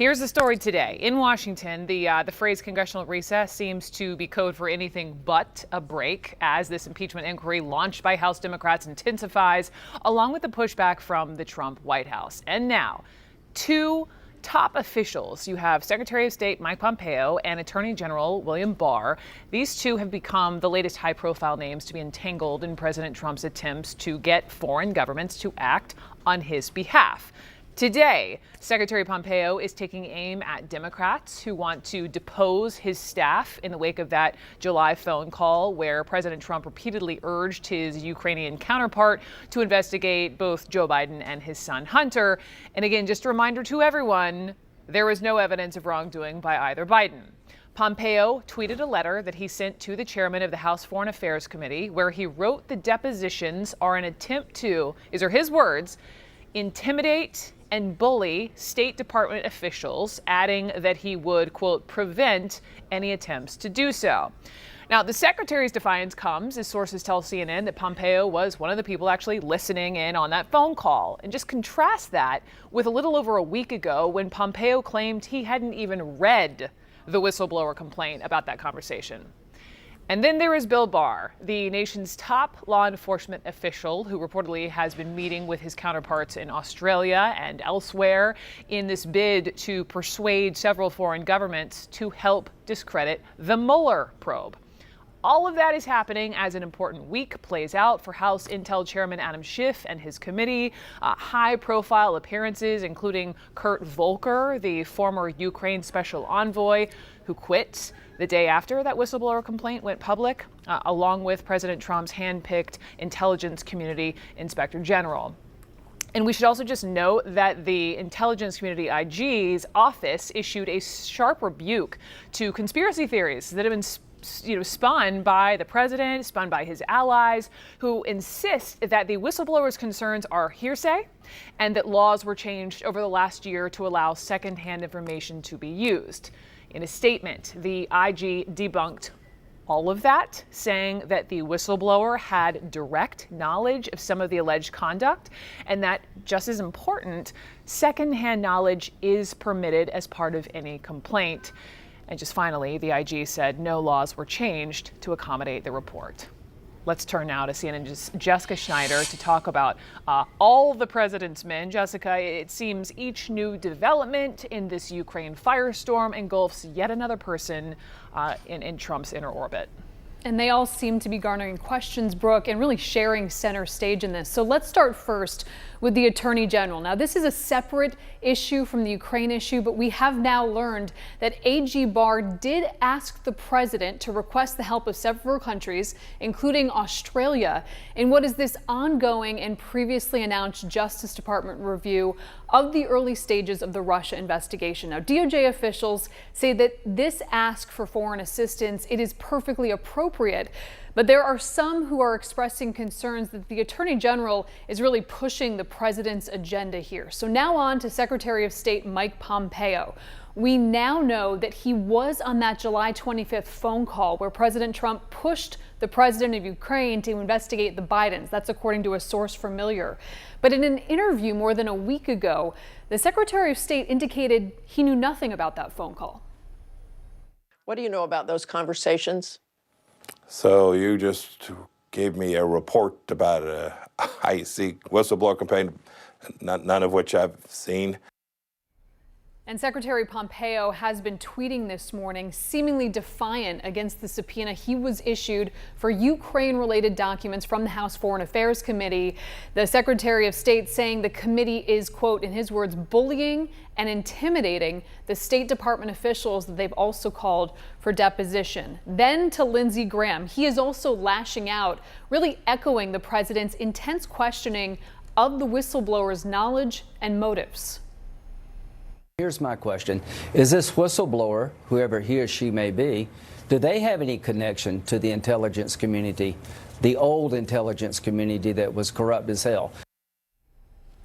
Here's the story today. In Washington, the phrase congressional recess seems to be code for anything but a break as this impeachment inquiry launched by House Democrats intensifies, along with the pushback from the Trump White House. And now, two top officials. You have Secretary of State Mike Pompeo and Attorney General William Barr. These two have become the latest high-profile names to be entangled in President Trump's attempts to get foreign governments to act on his behalf. Today, Secretary Pompeo is taking aim at Democrats who want to depose his staff in the wake of that July phone call where President Trump repeatedly urged his Ukrainian counterpart to investigate both Joe Biden and his son Hunter. And again, just a reminder to everyone, there was no evidence of wrongdoing by either Biden. Pompeo tweeted a letter that he sent to the chairman of the House Foreign Affairs Committee where he wrote the depositions are an attempt to, these are his words, intimidate and bully State Department officials, adding that he would, quote, prevent any attempts to do so. Now, the secretary's defiance comes as sources tell CNN that Pompeo was one of the people actually listening in on that phone call. And just contrast that with a little over a week ago when Pompeo claimed he hadn't even read the whistleblower complaint about that conversation. And then there is Bill Barr, the nation's top law enforcement official who reportedly has been meeting with his counterparts in Australia and elsewhere in this bid to persuade several foreign governments to help discredit the Mueller probe. All of that is happening as an important week plays out for House Intel Chairman Adam Schiff and his committee. High-profile appearances, including Kurt Volker, the former Ukraine special envoy who quit the day after that whistleblower complaint went public, along with President Trump's hand-picked intelligence community inspector general. And we should also just note that the intelligence community IG's office issued a sharp rebuke to conspiracy theories that have been spun by the president, spun by his allies, who insist that the whistleblower's concerns are hearsay and that laws were changed over the last year to allow secondhand information to be used. In a statement, the IG debunked all of that, saying that the whistleblower had direct knowledge of some of the alleged conduct and that, just as important, secondhand knowledge is permitted as part of any complaint. And just finally, the IG said no laws were changed to accommodate the report. Let's turn now to CNN's Jessica Schneider to talk about all the president's men. Jessica, it seems each new development in this Ukraine firestorm engulfs yet another person in Trump's inner orbit. And they all seem to be garnering questions, Brooke, and really sharing center stage in this. So let's start first with the Attorney General. Now, this is a separate issue from the Ukraine issue, but we have now learned that AG Barr did ask the president to request the help of several countries, including Australia, in what is this ongoing and previously announced Justice Department review of the early stages of the Russia investigation. Now, DOJ officials say that this ask for foreign assistance, it is perfectly appropriate. But there are some who are expressing concerns that the Attorney General is really pushing the president's agenda here. So now on to Secretary of State Mike Pompeo. We now know that he was on that July 25th phone call where President Trump pushed the president of Ukraine to investigate the Bidens. That's according to a source familiar. But in an interview more than a week ago, the Secretary of State indicated he knew nothing about that phone call. What do you know about those conversations? So you just gave me a report about a high-secret whistleblower campaign, none of which I've seen. And Secretary Pompeo has been tweeting this morning, seemingly defiant against the subpoena he was issued for Ukraine-related documents from the House Foreign Affairs Committee. The Secretary of State saying the committee is, quote, in his words, bullying and intimidating the State Department officials that they've also called for deposition. Then to Lindsey Graham, he is also lashing out, really echoing the president's intense questioning of the whistleblower's knowledge and motives. Here's my question. Is this whistleblower, whoever he or she may be, do they have any connection to the intelligence community, the old intelligence community that was corrupt as hell?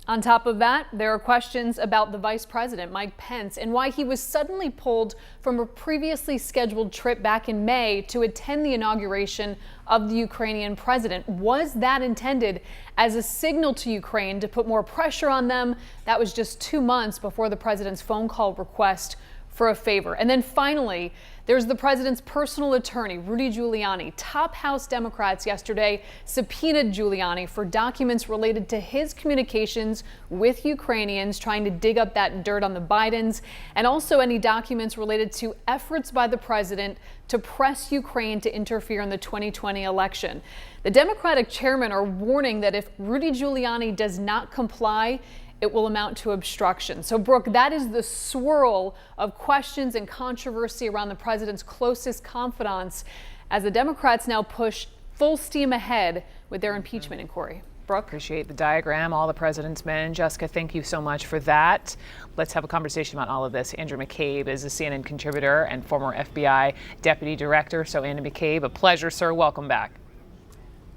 On top of that, there are questions about the Vice President, Mike Pence, and why he was suddenly pulled from a previously scheduled trip back in May to attend the inauguration of the Ukrainian president. Was that intended as a signal to Ukraine to put more pressure on them? That was just 2 months before the president's phone call request for a favor. And then finally, there's the president's personal attorney, Rudy Giuliani. Top House Democrats yesterday subpoenaed Giuliani for documents related to his communications with Ukrainians, trying to dig up that dirt on the Bidens, and also any documents related to efforts by the president to press Ukraine to interfere in the 2020 election. The Democratic chairmen are warning that if Rudy Giuliani does not comply, it will amount to obstruction. So, Brooke, that is the swirl of questions and controversy around the president's closest confidants as the Democrats now push full steam ahead with their impeachment inquiry. Brooke? Appreciate the diagram, all the president's men. Jessica, thank you so much for that. Let's have a conversation about all of this. Andrew McCabe is a CNN contributor and former FBI deputy director. So, Andy McCabe, a pleasure, sir. Welcome back.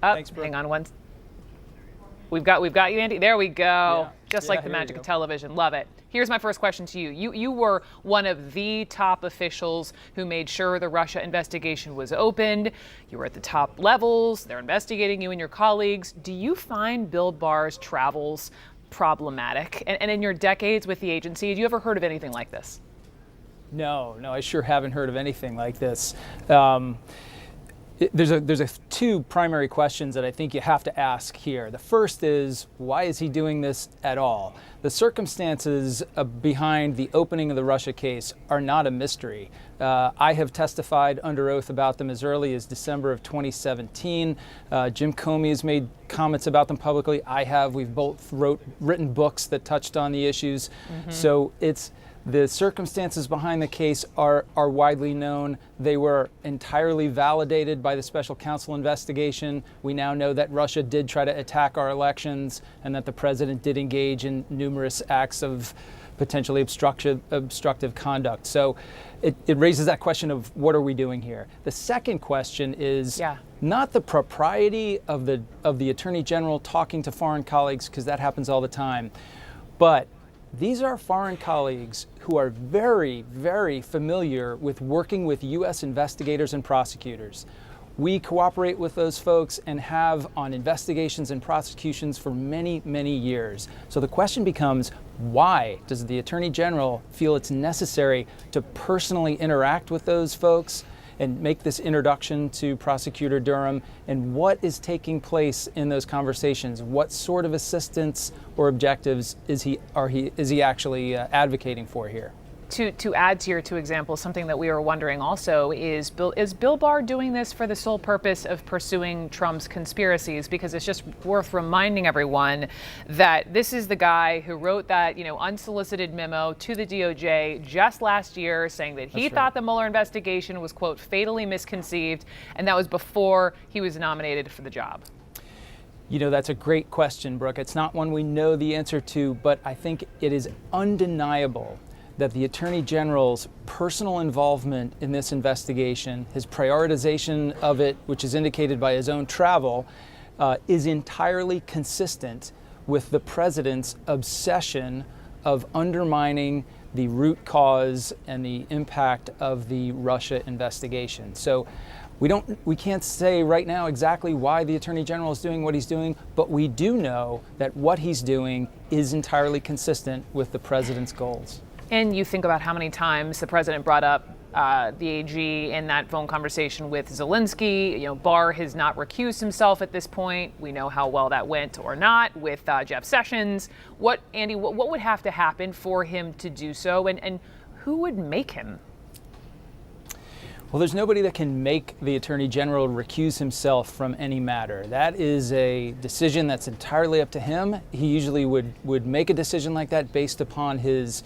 Thanks, Brooke. Hang on one. We've got you, Andy. There we go. Yeah. Just like the magic of television. Love it. Here's my first question to you. You were one of the top officials who made sure the Russia investigation was opened. You were at the top levels. They're investigating you and your colleagues. Do you find Bill Barr's travels problematic? And in your decades with the agency, have you ever heard of anything like this? No, I sure haven't heard of anything like this. There's two primary questions that I think you have to ask here. The first is, why is he doing this at all? The circumstances behind the opening of the Russia case are not a mystery. I have testified under oath about them as early as December of 2017. Jim Comey has made comments about them publicly. I have. We've both written books that touched on the issues. So the circumstances behind the case are widely known. They were entirely validated by the special counsel investigation. We now know that Russia did try to attack our elections and that the president did engage in numerous acts of potentially obstructive conduct. So it raises that question of what are we doing here? The second question is not the propriety of the Attorney General talking to foreign colleagues, because that happens all the time, but these are foreign colleagues who are very, very familiar with working with U.S. investigators and prosecutors. We cooperate with those folks and have on investigations and prosecutions for many, many years. So the question becomes, why does the Attorney General feel it's necessary to personally interact with those folks and make this introduction to Prosecutor Durham? And what is taking place in those conversations? What sort of assistance or objectives is he actually advocating for here? To add to your two examples, something that we were wondering also is Bill Barr doing this for the sole purpose of pursuing Trump's conspiracies? Because it's just worth reminding everyone that this is the guy who wrote that, unsolicited memo to the DOJ just last year saying that he thought the Mueller investigation was, quote, fatally misconceived, and that was before he was nominated for the job. That's a great question, Brooke. It's not one we know the answer to, but I think it is undeniable that the Attorney General's personal involvement in this investigation, his prioritization of it, which is indicated by his own travel, is entirely consistent with the president's obsession of undermining the root cause and the impact of the Russia investigation. So we can't say right now exactly why the Attorney General is doing what he's doing, but we do know that what he's doing is entirely consistent with the president's goals. And you think about how many times the president brought up the AG in that phone conversation with Zelensky. Barr has not recused himself at this point. We know how well that went or not with Jeff Sessions. Andy, what would have to happen for him to do so, and who would make him? Well, there's nobody that can make the Attorney General recuse himself from any matter. That is a decision that's entirely up to him. He usually would make a decision like that based upon his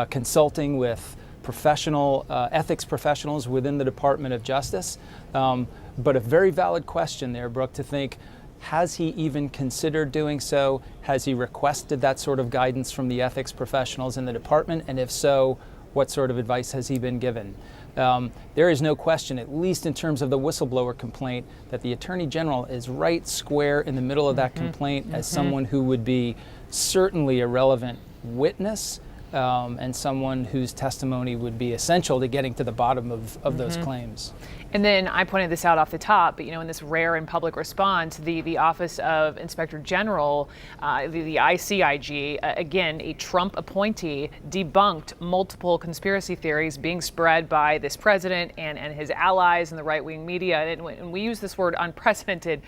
consulting with professional ethics professionals within the Department of Justice. But a very valid question there, Brooke, to think, has he even considered doing so? Has he requested that sort of guidance from the ethics professionals in the department? And if so, what sort of advice has he been given? There is no question, at least in terms of the whistleblower complaint, that the Attorney General is right square in the middle of that complaint as someone who would be certainly a relevant witness, and someone whose testimony would be essential to getting to the bottom of those claims. And then I pointed this out off the top, but in this rare and public response, the Office of Inspector General, the ICIG, again, a Trump appointee, debunked multiple conspiracy theories being spread by this president and his allies in the right-wing media. And we use this word unprecedented.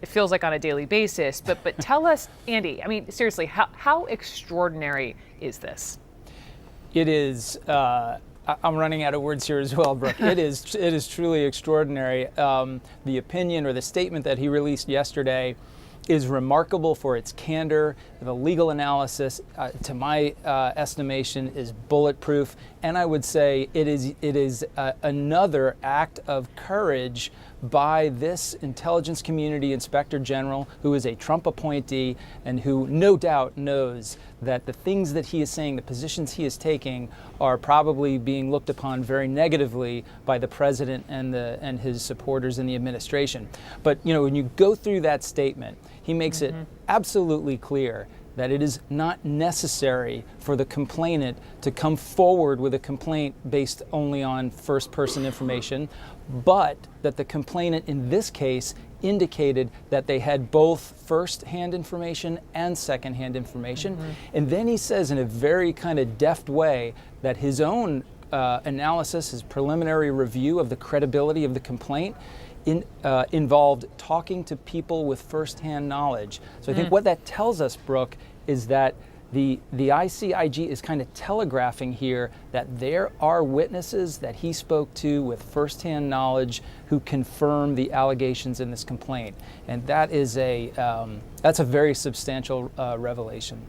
It feels like on a daily basis, but tell us, Andy, I mean, seriously, how extraordinary is this? It is, I'm running out of words here as well, Brooke. It is truly extraordinary. The opinion or the statement that he released yesterday is remarkable for its candor. The legal analysis, to my estimation, is bulletproof. And I would say it is another act of courage by this intelligence community inspector general, who is a Trump appointee and who no doubt knows that the things that he is saying, the positions he is taking, are probably being looked upon very negatively by the president and his supporters in the administration. But when you go through that statement, he makes it absolutely clear that it is not necessary for the complainant to come forward with a complaint based only on first-person information, but that the complainant in this case indicated that they had both first-hand information and second-hand information. And then he says in a very kind of deft way that his own analysis, his preliminary review of the credibility of the complaint, involved talking to people with first-hand knowledge. So I think what that tells us, Brooke, is that the ICIG is kind of telegraphing here that there are witnesses that he spoke to with first-hand knowledge who confirm the allegations in this complaint, and that is that's a very substantial revelation.